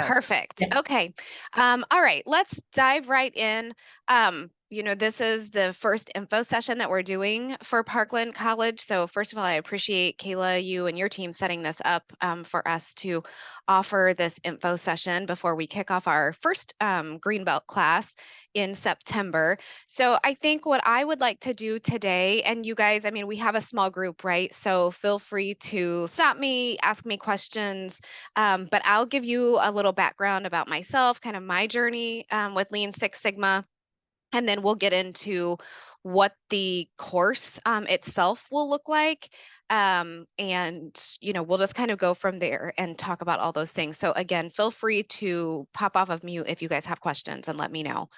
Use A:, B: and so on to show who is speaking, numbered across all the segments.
A: Yes.
B: Perfect.
A: Yeah.
B: Okay. All right, let's dive right in. This is the first info session that we're doing for Parkland College. So, first of all, I appreciate Kayla, you and your team setting this up for us to offer this info session before we kick off our first Greenbelt class in September. So, I think what I would like to do today, and you guys, I mean, we have a small group, right? So, feel free to stop me, ask me questions, but I'll give you a little background about myself, kind of my journey with Lean Six Sigma, and then we'll get into what the course itself will look like. And we'll just kind of go from there and talk about all those things. So, again, feel free to pop off of mute if you guys have questions and let me know.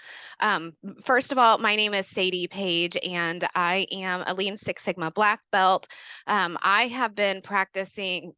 B: First of all, my name is Sadie Page, and I am a Lean Six Sigma Black Belt. I have been practicing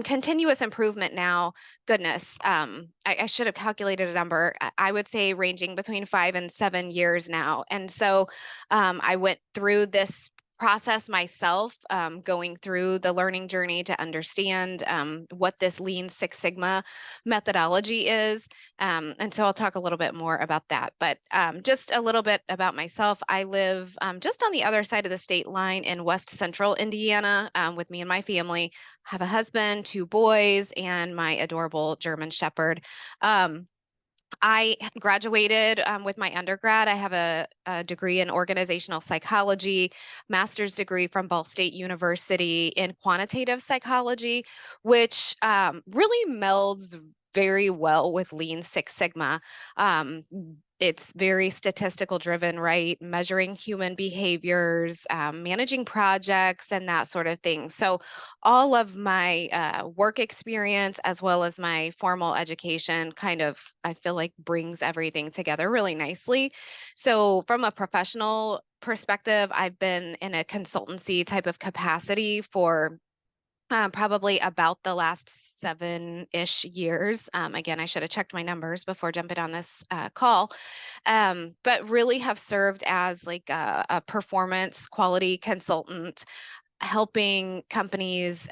B: continuous improvement now. Goodness, I should have calculated a number. I would say ranging between 5 and 7 years now. And so I went through this process myself, going through the learning journey to understand what this Lean Six Sigma methodology is. And so I'll talk a little bit more about that. But just a little bit about myself. I live just on the other side of the state line in West Central Indiana with me and my family. Have a husband, two boys, and my adorable German Shepherd. Um, I graduated with my undergrad. I have a degree in organizational psychology, master's degree from Ball State University in quantitative psychology, which really melds very well with Lean Six Sigma. Um, it's very statistical driven, right? Measuring human behaviors, managing projects, and that sort of thing. So, all of my work experience as well as my formal education kind of, I feel like, brings everything together really nicely. So, from a professional perspective, I've been in a consultancy type of capacity for probably about the last 7-ish years. Again, I should have checked my numbers before jumping on this call, but really have served as like a performance quality consultant, helping companies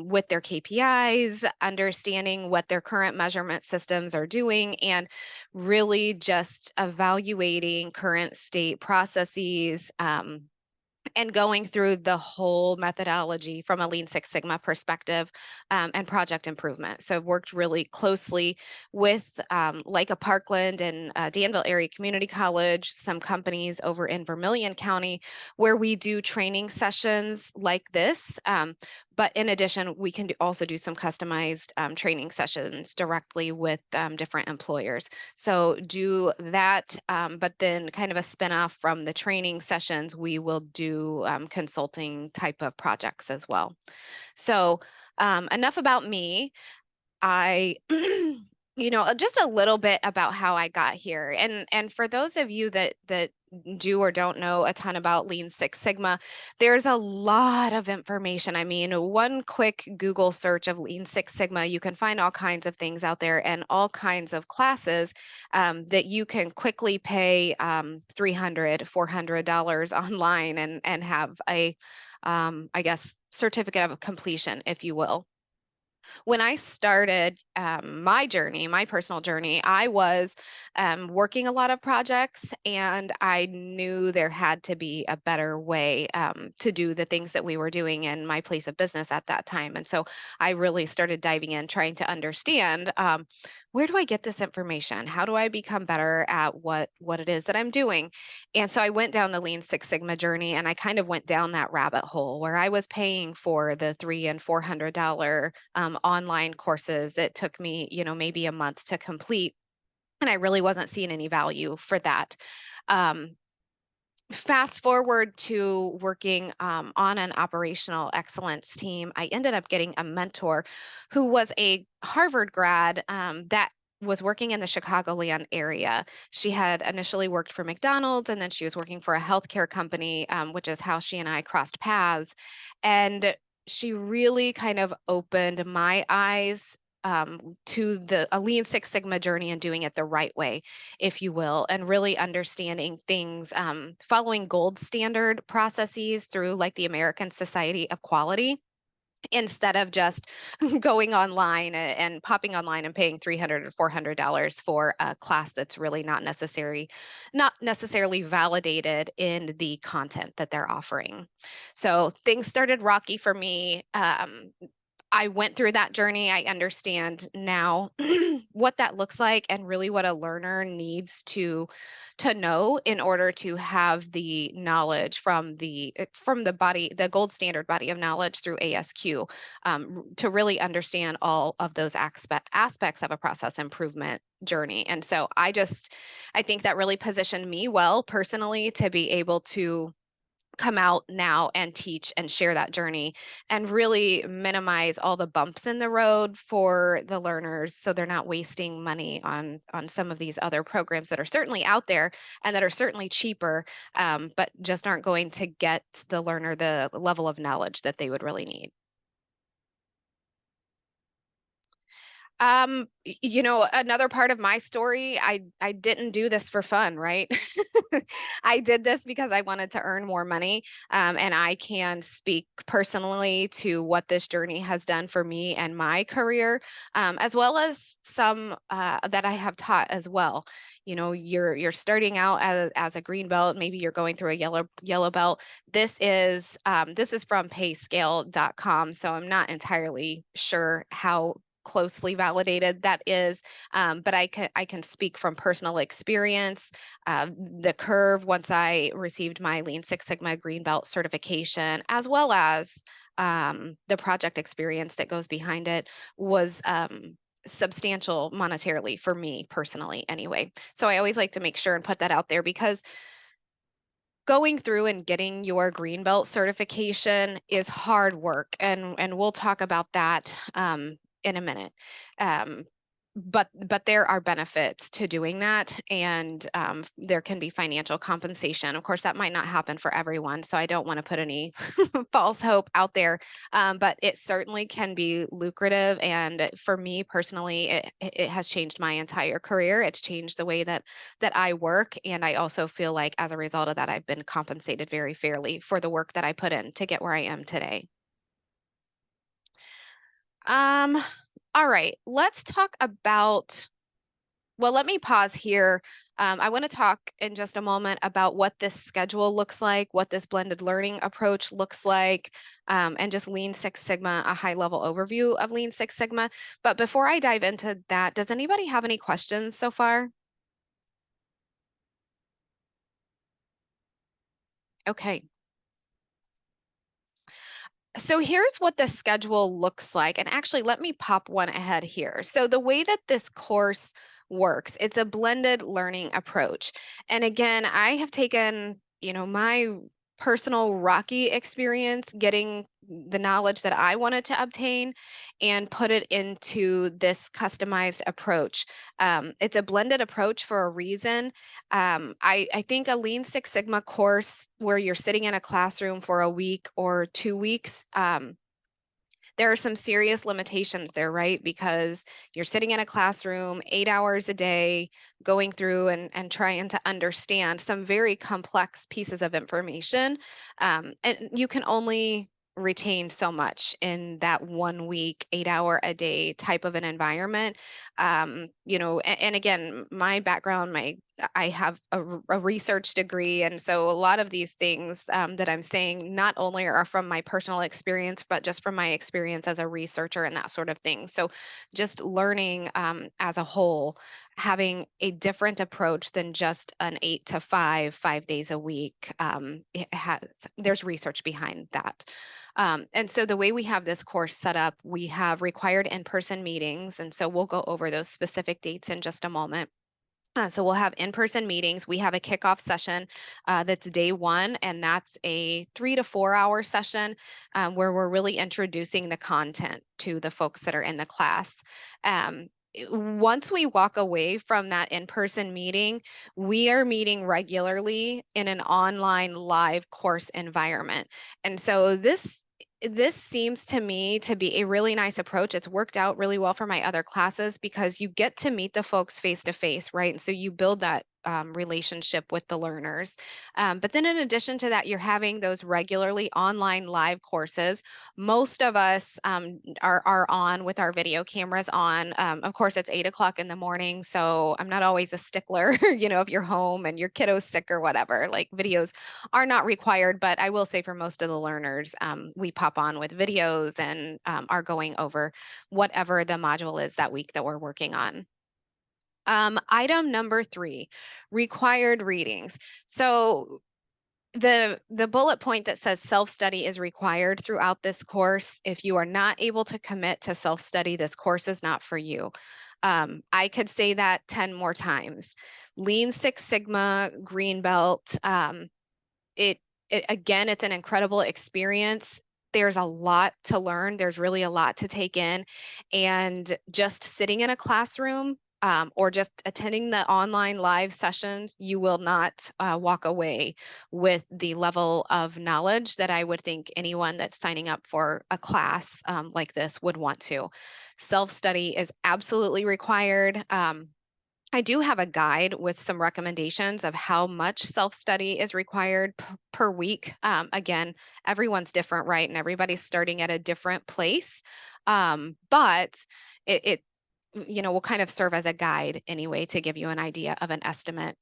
B: with their KPIs, understanding what their current measurement systems are doing, and really just evaluating current state processes. And going through the whole methodology from a Lean Six Sigma perspective, and project improvement. So I've worked really closely with like a Parkland and Danville Area Community College, some companies over in Vermilion County, where we do training sessions like this. But in addition, we can also do some customized training sessions directly with different employers. So do that, but then kind of a spinoff from the training sessions, we will do consulting type of projects as well. So enough about me. I just a little bit about how I got here. And for those of you that do or don't know a ton about Lean Six Sigma, there's a lot of information. I mean, one quick Google search of Lean Six Sigma, you can find all kinds of things out there and all kinds of classes that you can quickly pay $300, $400 online and have a, I guess, certificate of completion, if you will. When I started my journey, my personal journey, I was working a lot of projects, and I knew there had to be a better way to do the things that we were doing in my place of business at that time. And so I really started diving in, trying to understand, where do I get this information? How do I become better at what it is that I'm doing? And so I went down the Lean Six Sigma journey, and I kind of went down that rabbit hole where I was paying for the $300 and $400 online courses that took me, maybe a month to complete. And I really wasn't seeing any value for that. Um, Fast forward to working on an operational excellence team, I ended up getting a mentor who was a Harvard grad that was working in the Chicagoland area. She had initially worked for McDonald's, and then she was working for a healthcare company, which is how she and I crossed paths. And she really kind of opened my eyes to a Lean Six Sigma journey and doing it the right way, if you will, and really understanding things, following gold standard processes through like the American Society of Quality. instead of just going online and popping online and paying $300 or $400 for a class that's really not necessarily validated in the content that they're offering. So things started rocky for me. I went through that journey. I understand now what that looks like and really what a learner needs to know in order to have the knowledge from the gold standard body of knowledge through ASQ, to really understand all of those aspects of a process improvement journey. And so I think that really positioned me well personally to be able to come out now and teach and share that journey and really minimize all the bumps in the road for the learners so they're not wasting money on some of these other programs that are certainly out there and that are certainly cheaper, but just aren't going to get the learner the level of knowledge that they would really need. Another part of my story, I didn't do this for fun, right? I did this because I wanted to earn more money, and I can speak personally to what this journey has done for me and my career, as well as some that I have taught as well. You're starting out as a green belt, maybe you're going through a yellow belt. This is from payscale.com, so I'm not entirely sure how closely validated that is, but I can speak from personal experience. The curve, once I received my Lean Six Sigma Green Belt certification, as well as the project experience that goes behind it, was substantial monetarily for me personally anyway. So I always like to make sure and put that out there, because going through and getting your green belt certification is hard work, and we'll talk about that in a minute. Um, but there are benefits to doing that, and there can be financial compensation. Of course, that might not happen for everyone, so I don't want to put any false hope out there. But it certainly can be lucrative, and for me personally, it has changed my entire career. It's changed the way that I work, and I also feel like as a result of that, I've been compensated very fairly for the work that I put in to get where I am today. Um, all right, let's talk about well, let me pause here. I want to talk in just a moment about what this schedule looks like, what this blended learning approach looks like, and just Lean Six Sigma, a high level overview of Lean Six Sigma. But before I dive into that, does anybody have any questions so far? Okay. So here's what the schedule looks like. And actually, let me pop one ahead here. So, the way that this course works, it's a blended learning approach. And again, I have taken, my personal rocky experience getting the knowledge that I wanted to obtain and put it into this customized approach. It's a blended approach for a reason. I think a Lean Six Sigma course where you're sitting in a classroom for a week or 2 weeks, there are some serious limitations there, right? Because you're sitting in a classroom 8 hours a day, going through and trying to understand some very complex pieces of information. And you can only retain so much in that 1 week, 8 hour a day type of an environment. And again, my background, I have a research degree, and so a lot of these things that I'm saying not only are from my personal experience, but just from my experience as a researcher and that sort of thing. So, just learning as a whole, having a different approach than just an 8 to 5, 5 days a week. There's research behind that. And so the way we have this course set up, we have required in-person meetings, and so we'll go over those specific dates in just a moment. So we'll have in-person meetings. We have a kickoff session that's day one, and that's a 3 to 4 hour session where we're really introducing the content to the folks that are in the class. Once we walk away from that in-person meeting, we are meeting regularly in an online live course environment. And so this seems to me to be a really nice approach. It's worked out really well for my other classes because you get to meet the folks face to face, right? And so you build relationship with the learners. But then in addition to that, you're having those regularly online live courses. Most of us are on with our video cameras on. Of course, it's 8 o'clock in the morning, so I'm not always a stickler, if you're home and your kiddo's sick or whatever, like videos are not required. But I will say for most of the learners, we pop on with videos and are going over whatever the module is that week that we're working on. Item number 3, required readings. So the bullet point that says self-study is required throughout this course. If you are not able to commit to self-study, this course is not for you. I could say that 10 more times. Lean Six Sigma, Green Belt. It, it again, it's an incredible experience. There's a lot to learn. There's really a lot to take in, and just sitting in a classroom or just attending the online live sessions, you will not walk away with the level of knowledge that I would think anyone that's signing up for a class like this would want to. Self study is absolutely required. I do have a guide with some recommendations of how much self study is required per week. Again, everyone's different, right? And everybody's starting at a different place. But it will kind of serve as a guide anyway to give you an idea of an estimate.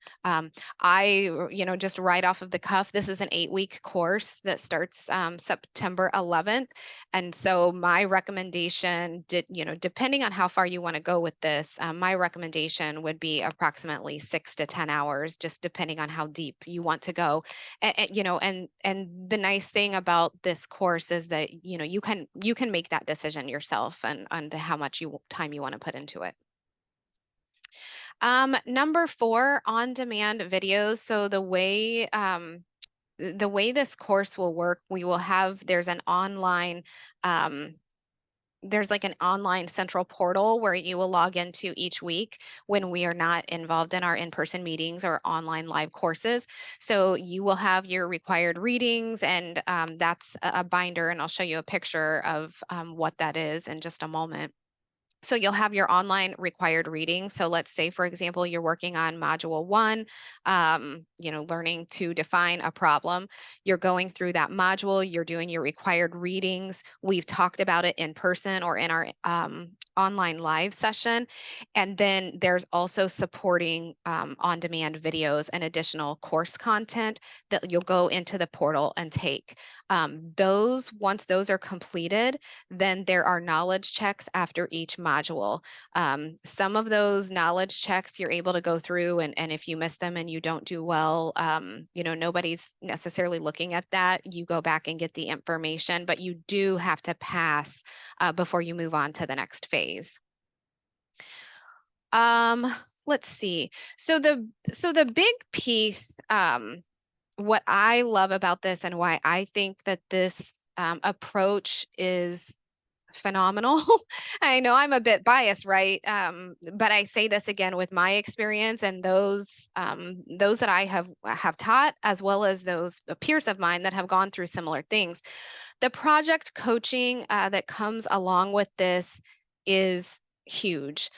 B: Just right off of the cuff, this is an 8-week course that starts September 11th. And so my recommendation, depending on how far you want to go with this, my recommendation would be approximately 6 to 10 hours, just depending on how deep you want to go. And the nice thing about this course is that you can make that decision yourself and how much time you want to put into it. Number 4, on-demand videos. So the way this course will work, we will have um, there's like an online central portal where you will log into each week when we are not involved in our in-person meetings or online live courses. So you will have your required readings, and that's a binder, and I'll show you a picture of what that is in just a moment. So you'll have your online required reading. So let's say, for example, you're working on module 1, learning to define a problem. You're going through that module, you're doing your required readings. We've talked about it in person or in our online live session. And then there's also supporting on-demand videos and additional course content that you'll go into the portal and take. Once those are completed, then there are knowledge checks after each module. Some of those knowledge checks you're able to go through, and if you miss them and you don't do well, nobody's necessarily looking at that. You go back and get the information, but you do have to pass before you move on to the next phase. Um, let's see. So the big piece, what I love about this and why I think that this approach is phenomenal. I know I'm a bit biased, right? But I say this again with my experience and those that I have taught, as well as those peers of mine that have gone through similar things. The project coaching that comes along with this is huge.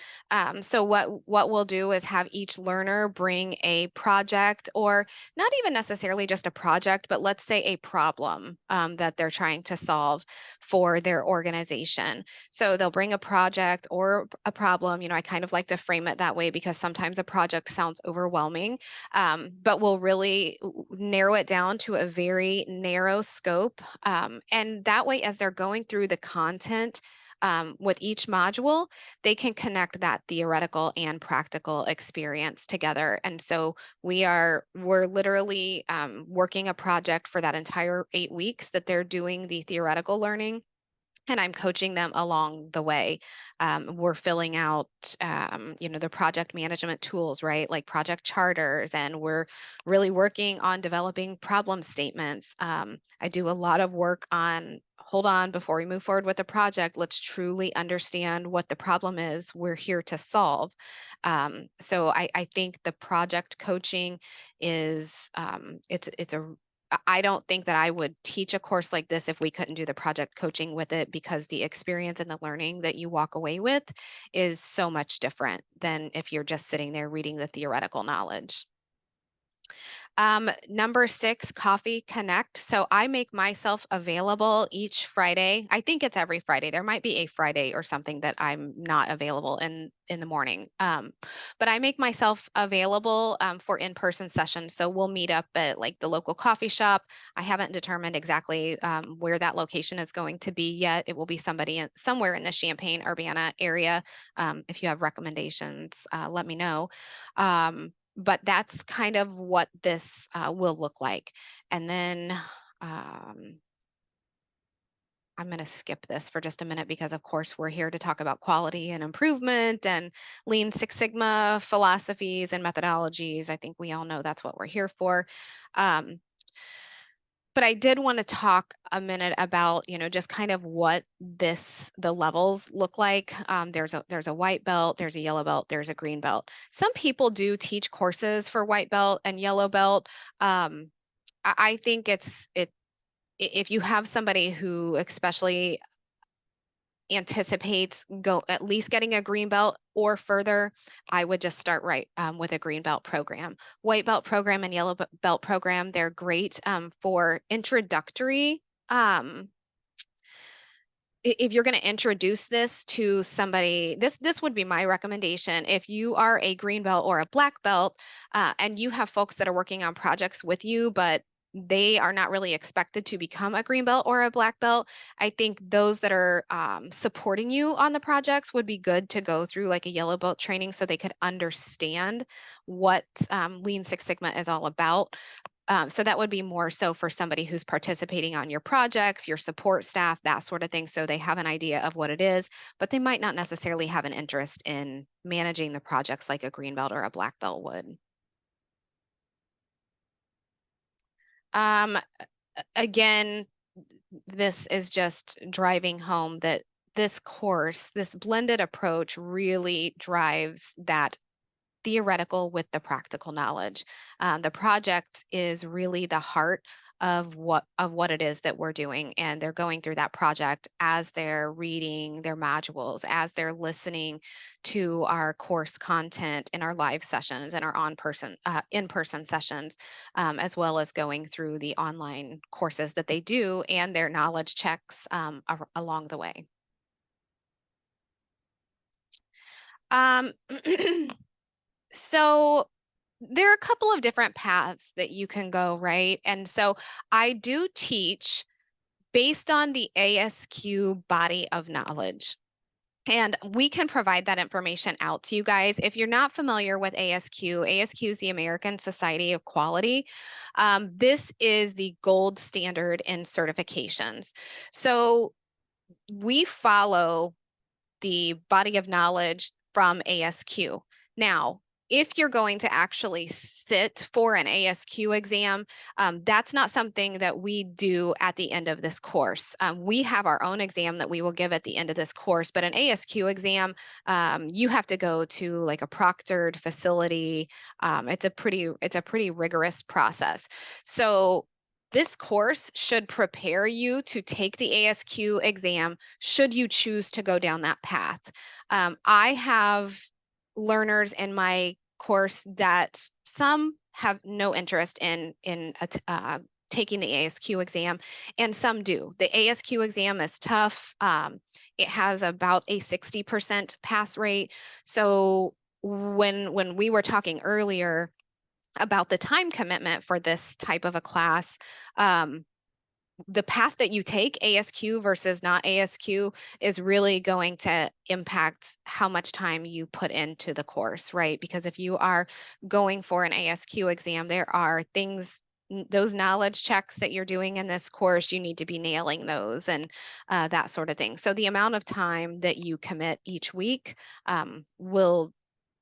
B: So what we'll do is have each learner bring a project, or not even necessarily just a project, but let's say a problem that they're trying to solve for their organization. So they'll bring a project or a problem. I kind of like to frame it that way because sometimes a project sounds overwhelming, but we'll really narrow it down to a very narrow scope. And that way, as they're going through the content with each module, they can connect that theoretical and practical experience together. And so we're literally working a project for that entire 8 weeks that they're doing the theoretical learning, and I'm coaching them along the way. We're filling out, the project management tools, right? Like project charters, and we're really working on developing problem statements. I do a lot of work on, hold on, before we move forward with the project, let's truly understand what the problem is we're here to solve. So I think the project coaching is, it's a I don't think that I would teach a course like this if we couldn't do the project coaching with it, because the experience and the learning that you walk away with is so much different than if you're just sitting there reading the theoretical knowledge. Number 6, Coffee Connect. So I make myself available each Friday. I think it's every Friday. There might be a Friday or something that I'm not available in the morning. But I make myself available for in-person sessions. So we'll meet up at like the local coffee shop. I haven't determined exactly where that location is going to be yet. It will be somewhere in the Champaign-Urbana area. If you have recommendations, let me know. But that's kind of what this will look like. And then I'm going to skip this for just a minute because, of course, we're here to talk about quality and improvement and Lean Six Sigma philosophies and methodologies. I think we all know that's what we're here for. Um, but I did want to talk a minute about, just kind of what the levels look like. There's a white belt, there's a yellow belt, there's a green belt. Some people do teach courses for white belt and yellow belt. I think if you have somebody who especially anticipates go at least getting a green belt or further, I would just start right with a green belt program. White belt program and yellow belt program, they're great for introductory. If you're going to introduce this to somebody, this would be my recommendation. If you are a green belt or a black belt, and you have folks that are working on projects with you, but they are not really expected to become a green belt or a black belt, I think those that are supporting you on the projects would be good to go through like a yellow belt training so they could understand what Lean Six Sigma is all about. So that would be more so for somebody who's participating on your projects, your support staff, that sort of thing. So they have an idea of what it is, but they might not necessarily have an interest in managing the projects like a green belt or a black belt would. Um, Again, this is just driving home that this course, this blended approach really drives that theoretical with the practical knowledge. The project is really the heart of what it is that we're doing, and they're going through that project as they're reading their modules, as they're listening to our course content in our live sessions and our in-person sessions, as well as going through the online courses that they do and their knowledge checks along the way. Um, So there are a couple of different paths that you can go, right? And so I do teach based on the ASQ body of knowledge. And we can provide that information out to you guys. If you're not familiar with ASQ, ASQ is the American Society of Quality. This is the gold standard in certifications. So we follow the body of knowledge from ASQ. Now, if you're going to actually sit for an ASQ exam, that's not something that we do at the end of this course. We have our own exam that we will give at the end of this course, but an ASQ exam, you have to go to like a proctored facility. It's a pretty rigorous process. So this course should prepare you to take the ASQ exam should you choose to go down that path. I have learners in my course that some have no interest in taking the ASQ exam, and some do. The ASQ exam is tough. It has about a 60% pass rate. So when we were talking earlier about the time commitment for this type of a class, the path that you take, ASQ versus not ASQ, is really going to impact how much time you put into the course, right? Because if you are going for an ASQ exam, there are those knowledge checks that you're doing in this course, you need to be nailing those and that sort of thing. So the amount of time that you commit each week will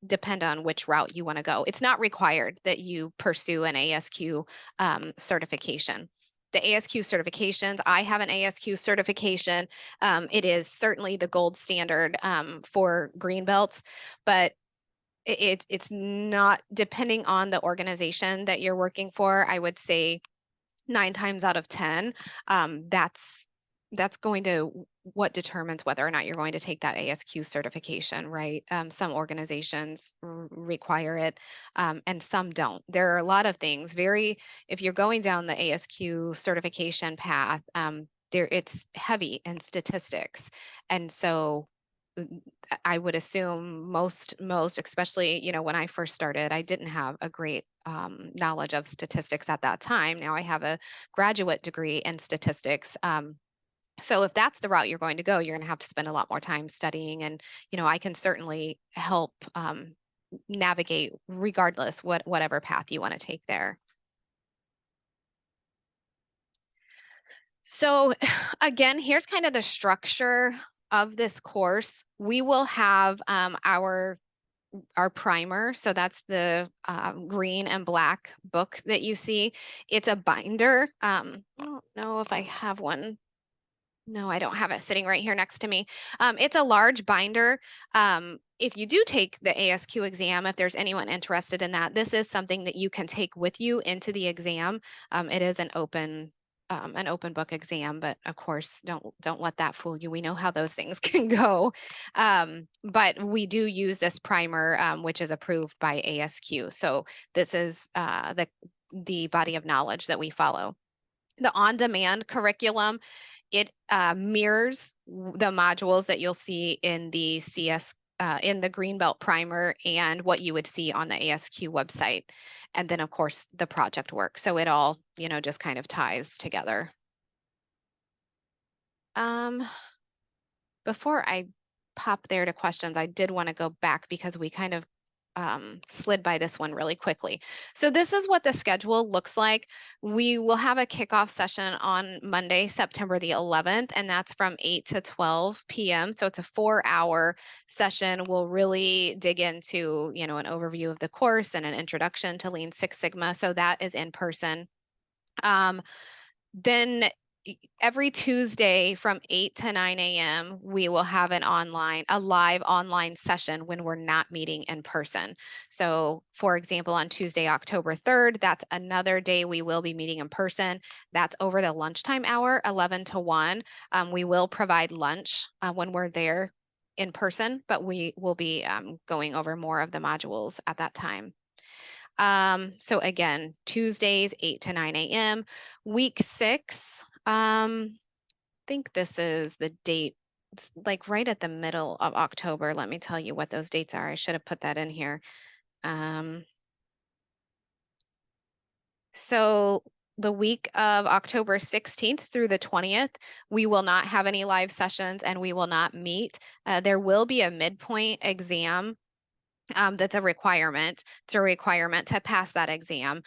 B: depend on which route you want to go. It's not required that you pursue an ASQ certification. The ASQ certifications, I have an ASQ certification. It is certainly the gold standard for green belts, but it's not, depending on the organization that you're working for, I would say 9 times out of 10, that's going to what determines whether or not you're going to take that ASQ certification, right? Some organizations require it, and some don't. There are a lot of things. If you're going down the ASQ certification path, it's heavy in statistics, and so I would assume most, especially, when I first started, I didn't have a great knowledge of statistics at that time. Now I have a graduate degree in statistics. So if that's the route you're going to go, you're going to have to spend a lot more time studying, and I can certainly help navigate regardless whatever path you want to take there. So again, here's kind of the structure of this course. We will have our primer. So that's the green and black book that you see. It's a binder. I don't know if I have one. No, I don't have it sitting right here next to me. It's a large binder. If you do take the ASQ exam, if there's anyone interested in that, this is something that you can take with you into the exam. It is an open book exam, but of course, don't let that fool you. We know how those things can go. But we do use this primer, which is approved by ASQ. So this is the body of knowledge that we follow. The on-demand curriculum, it mirrors the modules that you'll see in the in the Greenbelt primer and what you would see on the ASQ website. And then, of course, the project work. So it all, just kind of ties together. Before I pop there to questions, I did want to go back because we kind of slid by this one really quickly. So this is what the schedule looks like. We will have a kickoff session on Monday, September the 11th, and that's from 8 to 12 p.m. So it's a 4-hour session. We'll really dig into, an overview of the course and an introduction to Lean Six Sigma. So that is in person. Then every Tuesday from 8 to 9 a.m., we will have a live online session when we're not meeting in person. So for example, on Tuesday, October 3rd, that's another day we will be meeting in person. That's over the lunchtime hour, 11 to 1. We will provide lunch when we're there in person, but we will be going over more of the modules at that time. So again, Tuesdays, 8 to 9 a.m. Week 6, I think this is the date. It's like right at the middle of October. Let me tell you what those dates are. I should have put that in here. So the week of October 16th through the 20th, we will not have any live sessions and we will not meet. There will be a midpoint exam. That's a requirement. It's a requirement to pass that exam.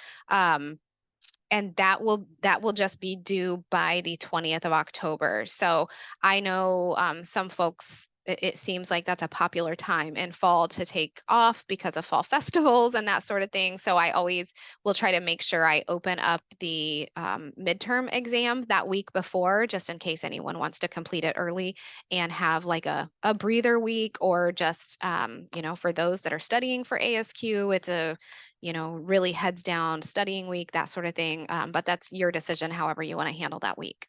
B: And that will just be due by the 20th of October. So I know some folks, it seems like that's a popular time in fall to take off because of fall festivals and that sort of thing. So I always will try to make sure I open up the midterm exam that week before, just in case anyone wants to complete it early and have like a breather week, or just, for those that are studying for ASQ, it's a really heads down studying week, that sort of thing. But that's your decision, however you want to handle that week.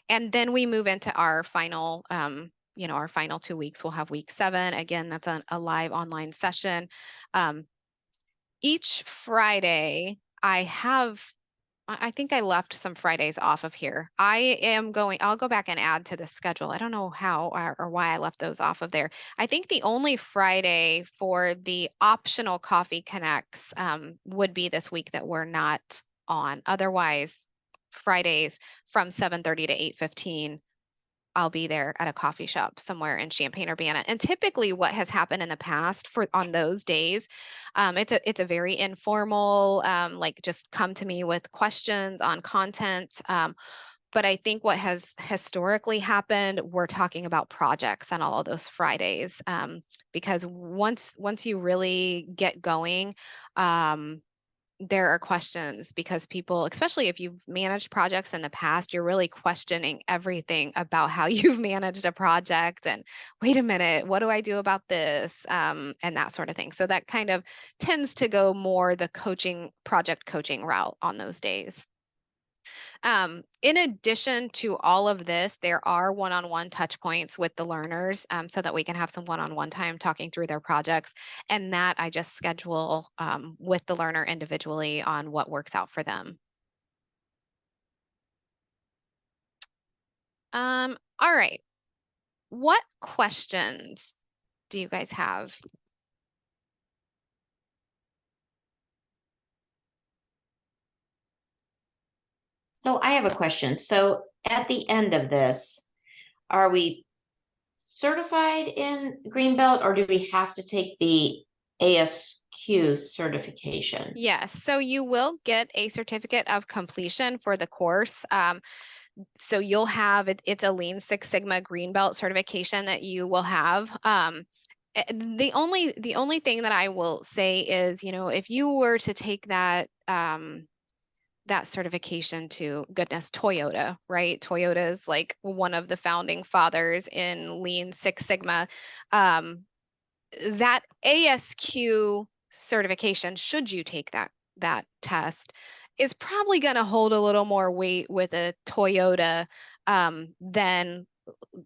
B: And then we move into our final, our final 2 weeks. We'll have week 7. Again, that's a live online session. Each Friday, I think I left some Fridays off of here. I'll go back and add to the schedule. I don't know how or why I left those off of there. I think the only Friday for the optional Coffee Connects would be this week that we're not on. Otherwise, Fridays from 7:30 to 8:15, I'll be there at a coffee shop somewhere in Champaign-Urbana. And typically what has happened in the past on those days, it's a very informal, like just come to me with questions on content. But I think what has historically happened, we're talking about projects on all of those Fridays, because once you really get going, there are questions, because people, especially if you've managed projects in the past, you're really questioning everything about how you've managed a project, and wait a minute, what do I do about this? And that sort of thing. So that kind of tends to go more the project coaching route on those days. In addition to all of this, there are one-on-one touch points with the learners, so that we can have some one-on-one time talking through their projects. And that I just schedule with the learner individually on what works out for them. All right. What questions do you guys have?
A: So I have a question. So at the end of this, are we certified in Greenbelt, or do we have to take the ASQ certification?
B: Yes, so you will get a certificate of completion for the course. So you'll have it's a Lean Six Sigma Green Belt certification that you will have. The only thing that I will say is, if you were to take that that certification to, goodness, Toyota, right? Toyota is like one of the founding fathers in Lean Six Sigma. Um, that ASQ certification, should you take that test, is probably going to hold a little more weight with a Toyota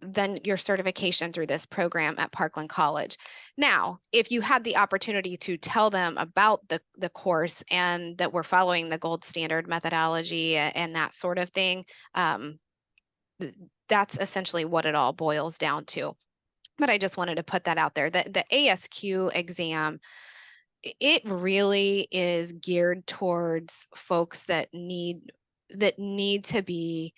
B: than your certification through this program at Parkland College. Now, if you had the opportunity to tell them about the course and that we're following the gold standard methodology and that sort of thing, that's essentially what it all boils down to. But I just wanted to put that out there. The ASQ exam, it really is geared towards folks that need to be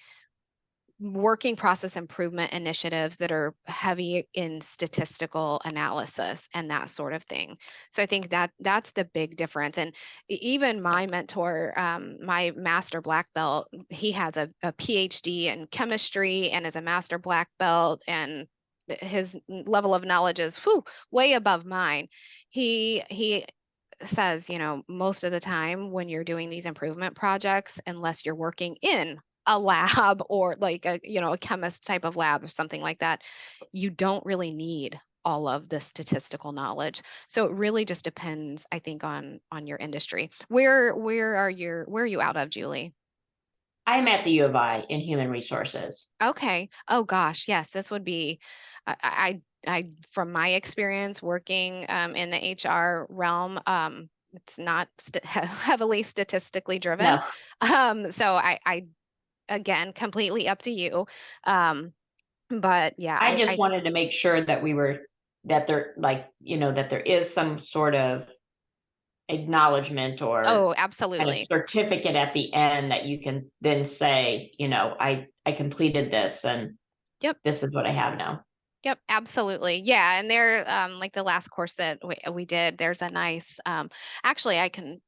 B: working process improvement initiatives that are heavy in statistical analysis and that sort of thing. So I think that's the big difference. And even my mentor, my master black belt, he has a PhD in chemistry and is a master black belt, and his level of knowledge is way above mine. He says, most of the time when you're doing these improvement projects, unless you're working in a lab or like a chemist type of lab or something like that, you don't really need all of the statistical knowledge. So it really just depends, I think, on your industry. Where are you out of, Julie?
A: I'm at the U of I in human resources.
B: Okay. Oh gosh, yes, this would be, from my experience working in the HR realm, it's not heavily statistically driven.
A: No,
B: So I again, completely up to you. Um, but yeah,
A: I just
B: I
A: wanted to make sure that that there, like, that there is some sort of acknowledgement or
B: oh,
A: kind of
B: absolutely.
A: certificate at the end that you can then say, I completed this and
B: Yep.
A: this is what I have now.
B: Yep, absolutely. Yeah, and there, like the last course that we did, there's a nice, actually, I can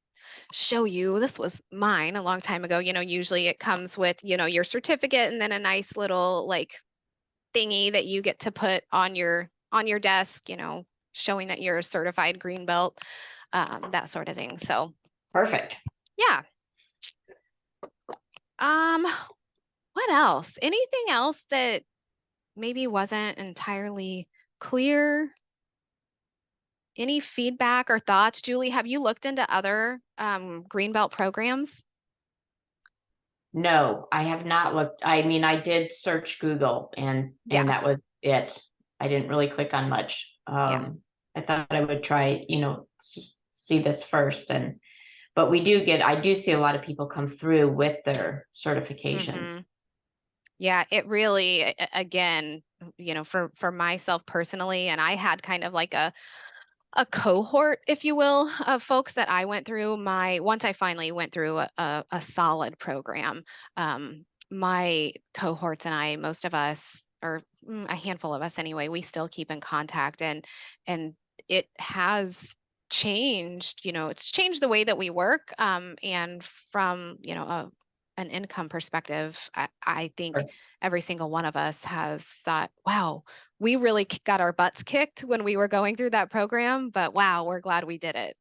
B: show you. This was mine a long time ago. Usually it comes with, your certificate and then a nice little like thingy that you get to put on your desk, showing that you're a certified green belt, that sort of thing. So
A: Perfect.
B: yeah. Um, what else? Anything else that maybe wasn't entirely clear? Any feedback or thoughts, Julie? Have you looked into other Greenbelt programs?
A: No, I have not looked. I mean, I did search Google
B: Yeah,
A: and that was it. I didn't really click on much.
B: yeah.
A: I thought I would try, see this first, but I do see a lot of people come through with their certifications.
B: hmm Yeah, it really, again, for myself personally, and I had kind of like a cohort, if you will, of folks that I went through once I finally went through a solid program. My cohorts and I, most of us, or a handful of us anyway, we still keep in contact, and it has changed. It's changed the way that we work. And from an income perspective, I think
A: Sure.
B: every single one of us has thought, wow, we really got our butts kicked when we were going through that program, but wow, we're glad we did it.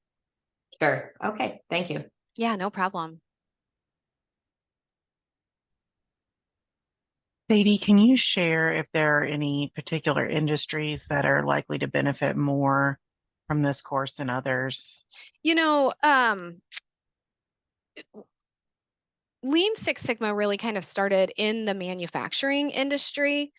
A: Sure. Okay. Thank you.
B: Yeah, no problem.
C: Sadie, can you share if there are any particular industries that are likely to benefit more from this course than others?
B: You know, Lean Six Sigma really kind of started in the manufacturing industry,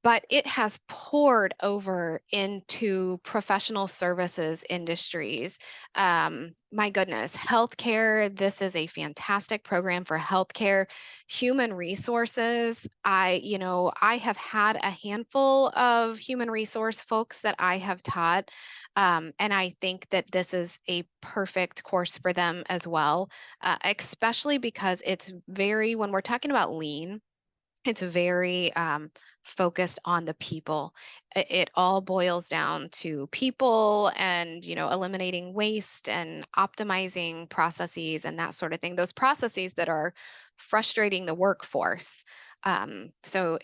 B: but it has poured over into professional services industries. My goodness, healthcare, this is a fantastic program for healthcare. Human resources, I have had a handful of human resource folks that I have taught, and I think that this is a perfect course for them as well, especially because when we're talking about lean, it's very focused on the people. It all boils down to people and, eliminating waste and optimizing processes and that sort of thing. Those processes that are frustrating the workforce. So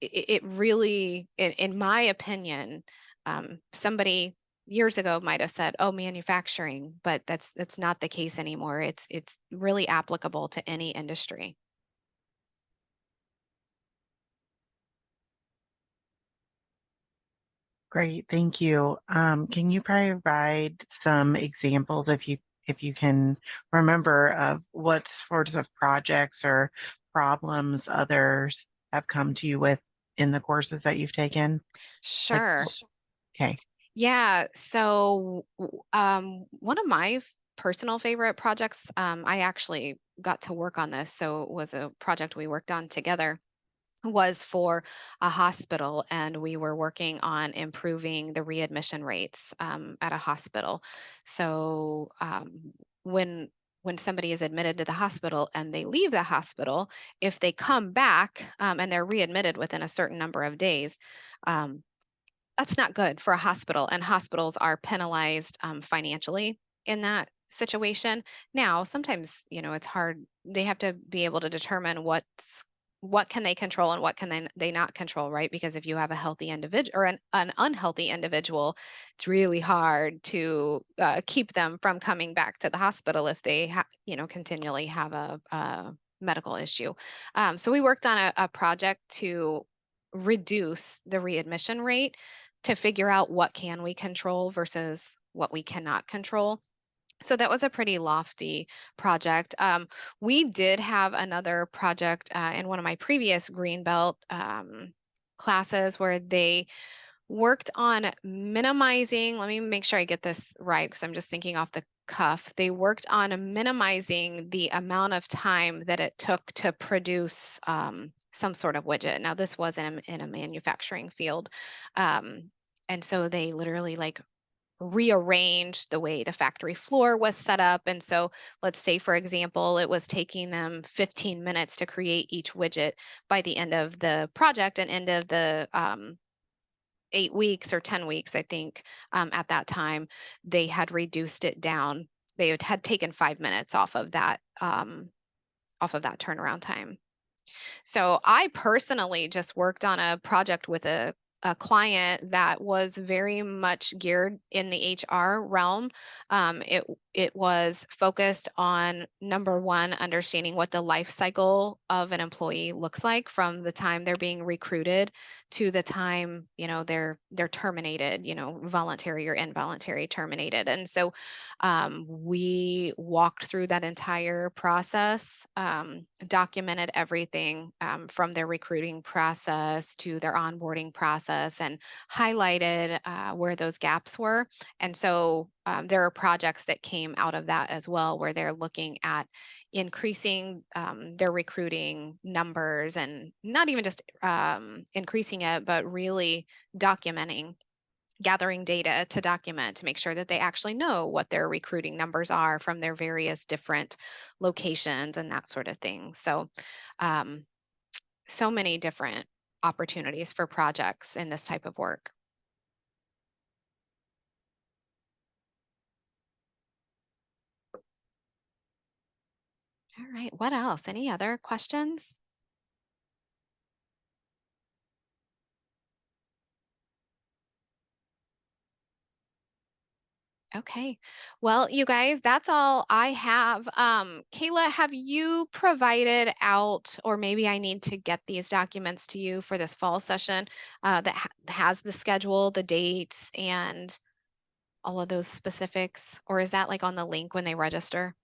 B: it really, in my opinion, somebody years ago might have said, "Oh, manufacturing," but that's not the case anymore. It's really applicable to any industry.
C: Great, thank you. Can you provide some examples, if you can remember, of what sorts of projects or problems others have come to you with in the courses that you've taken? Like,
B: Sure.
C: okay,
B: Yeah. So, one of my personal favorite projects, I actually got to work on this. So, it was a project we worked on together, was for a hospital, and we were working on improving the readmission rates at a hospital. So, when when somebody is admitted to the hospital and they leave the hospital, if they come back and they're readmitted within a certain number of days, um, that's not good for a hospital, and hospitals are penalized financially in that situation. Now, sometimes, it's hard. They have to be able to determine what can they control and what can they not control, right? Because if you have a healthy individual or an unhealthy individual, it's really hard to keep them from coming back to the hospital if they continually have a medical issue. So we worked on a project to reduce the readmission rate, to figure out what can we control versus what we cannot control. So that was a pretty lofty project. We did have another project in one of my previous Greenbelt classes where they worked on minimizing, let me make sure I get this right because I'm just thinking off the cuff. They worked on minimizing the amount of time that it took to produce some sort of widget. Now, this was in a manufacturing field. And so they literally like rearranged the way the factory floor was set up. And so let's say, for example, it was taking them 15 minutes to create each widget. By the end of the project and end of the 8 weeks or 10 weeks, I think, at that time, they had reduced it down. They had taken 5 minutes off of that turnaround time. So I personally just worked on a project with a client that was very much geared in the HR realm. It was focused on, number one, understanding what the life cycle of an employee looks like from the time they're being recruited to the time they're terminated, voluntary or involuntary terminated. And so we walked through that entire process, documented everything from their recruiting process to their onboarding process, and highlighted where those gaps were. And so there are projects that came out of that as well, where they're looking at increasing their recruiting numbers, and not even just increasing it, but really documenting, gathering data to document, to make sure that they actually know what their recruiting numbers are from their various different locations and that sort of thing. So, um, so many different opportunities for projects in this type of work. All right, what else? Any other questions? Okay. Well, you guys, that's all I have. Kayla, have you provided out, or maybe I need to get these documents to you for this fall session that has the schedule, the dates, and all of those specifics? Or is that like on the link when they register?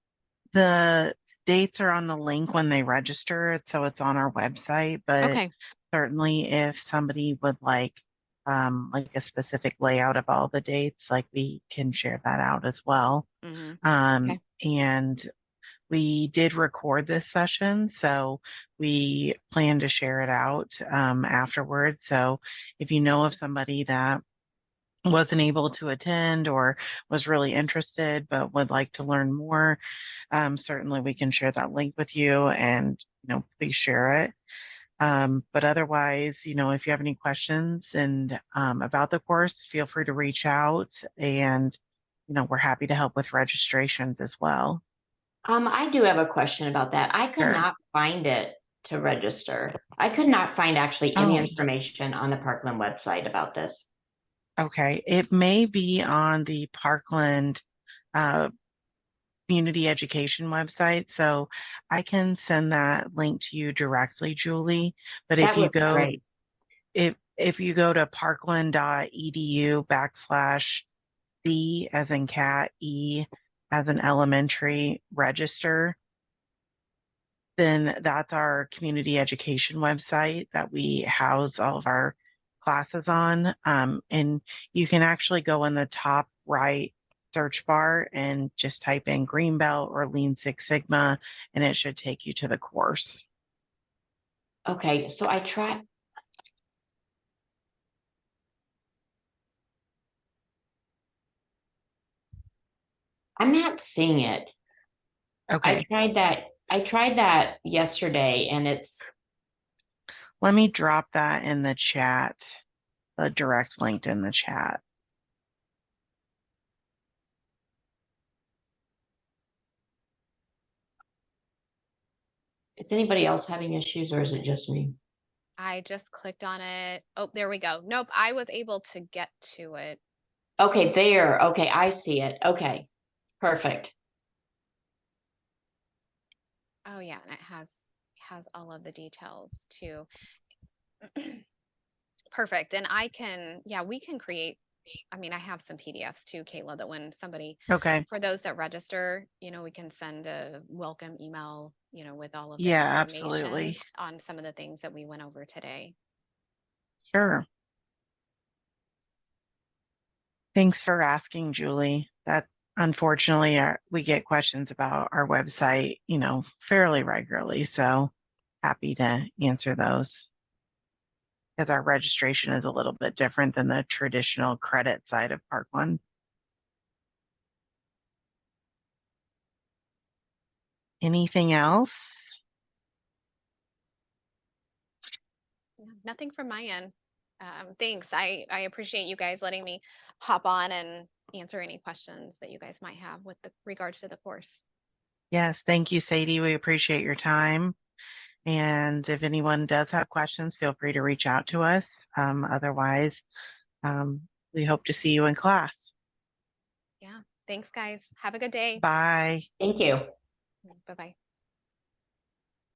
C: The dates are on the link when they register, so it's on our website, but
B: Okay.
C: certainly if somebody would like a specific layout of all the dates, like we can share that out as well.
B: Mm-hmm. Okay.
C: And we did record this session, so we plan to share it out afterwards. So if you know of somebody that wasn't able to attend or was really interested but would like to learn more, certainly we can share that link with you and, please share it. But otherwise, if you have any questions and about the course, feel free to reach out and, we're happy to help with registrations as well.
A: I do have a question about that. I could
C: Sure.
A: not find it to register. I could not find actually any
C: Oh.
A: information on the Parkland website about this.
C: Okay. It may be on the Parkland community education website. So I can send that link to you directly, Julie. But
A: That would be great.
C: if you go to parkland.edu /C as in cat, E as in elementary register, then that's our community education website that we house all of our classes on. And you can actually go in the top right search bar and just type in Greenbelt or Lean Six Sigma, and it should take you to the course.
A: Okay, so I tried. I'm not seeing it.
C: Okay,
A: I tried that yesterday and it's
C: let me drop that in the chat, the direct link in the chat.
A: is anybody else having issues or is it just me?
B: I just clicked on it. Oh, there we go. Nope, I was able to get to it.
A: Okay, there. Okay, I see it. Okay, perfect.
B: Oh yeah, and it has all of the details too. Perfect. And we can create, I mean, I have some PDFs too, Kayla, that when somebody,
C: Okay,
B: for those that register, we can send a welcome email, with all of the
C: yeah,
B: information
C: absolutely.
B: on some of the things that we went over today.
C: Sure. Thanks for asking, Julie. That unfortunately, we get questions about our website, fairly regularly. So happy to answer those because our registration is a little bit different than the traditional credit side of Parkland. Anything else?
B: Nothing from my end. Thanks. I appreciate you guys letting me hop on and answer any questions that you guys might have with regards to the course.
C: Yes, thank you, Sadie. We appreciate your time. And if anyone does have questions, feel free to reach out to us. Otherwise, we hope to see you in class.
B: Yeah. Thanks, guys. Have a good day.
C: Bye.
A: Thank you.
B: Bye-bye.